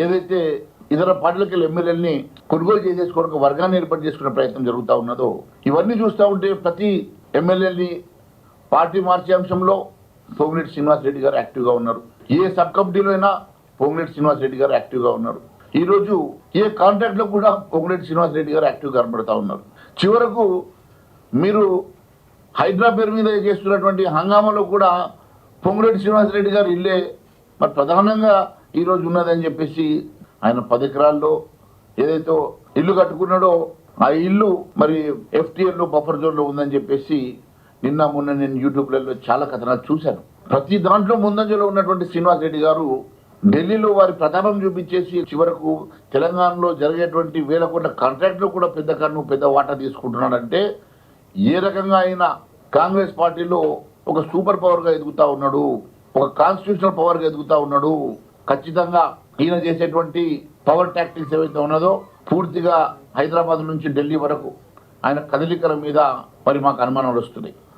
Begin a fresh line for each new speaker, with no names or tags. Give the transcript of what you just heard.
ఏదైతే ఇతర పార్టీలకి ఎమ్మెల్యేలని కొనుగోలు చేసేసుకోవడానికి వర్గాన్ని ఏర్పాటు చేసుకునే ప్రయత్నం జరుగుతూ ఉన్నదో, ఇవన్నీ చూస్తూ ఉంటే ప్రతి ఎమ్మెల్యేని పార్టీ మార్చే అంశంలో పొంగులేటి శ్రీనివాస్ రెడ్డి గారు యాక్టివ్గా ఉన్నారు. ఏ సబ్ కమిటీలో అయినా పొంగులేటి శ్రీనివాస్ రెడ్డి గారు యాక్టివ్గా ఉన్నారు. ఈరోజు ఏ కాంట్రాక్ట్లో కూడా పొంగులేటి శ్రీనివాస్ రెడ్డి గారు యాక్టివ్గా కనబడుతూ ఉన్నారు. చివరకు మీరు హైదరాబాద్ మీద చేస్తున్నటువంటి హంగామాలో కూడా పొంగులేటి శ్రీనివాస్ రెడ్డి గారు ఇల్లే మరి ప్రధానంగా ఈరోజు ఉన్నదని చెప్పేసి ఆయన 10 ఎకరాల్లో ఏదైతే ఇల్లు కట్టుకున్నాడో ఆ ఇల్లు మరి FTL బఫర్ జోన్లో ఉందని చెప్పేసి మొన్న నేను యూట్యూబ్లలో చాలా కథనాలు చూశాను. ప్రతి దాంట్లో ముందంజలో ఉన్నటువంటి శ్రీనివాస్ రెడ్డి గారు ఢిల్లీలో వారి ప్రతాపం చూపించేసి చివరకు తెలంగాణలో జరిగేటువంటి వేల కోట్ల కాంట్రాక్ట్లో కూడా పెద్ద వాటా తీసుకుంటున్నాడంటే ఏ రకంగా అయినా కాంగ్రెస్ పార్టీలో ఒక సూపర్ పవర్గా ఎదుగుతా ఉన్నాడు, ఒక కాన్స్టిట్యూషనల్ పవర్గా ఎదుగుతా ఉన్నాడు. ఖచ్చితంగా ఈయన చేసేటువంటి పవర్ టాక్టిక్స్ ఏవైతే ఉన్నదో పూర్తిగా హైదరాబాద్ నుంచి ఢిల్లీ వరకు ఆయన కదలికల మీద మరి మాకు అనుమానాలు వస్తున్నాయి.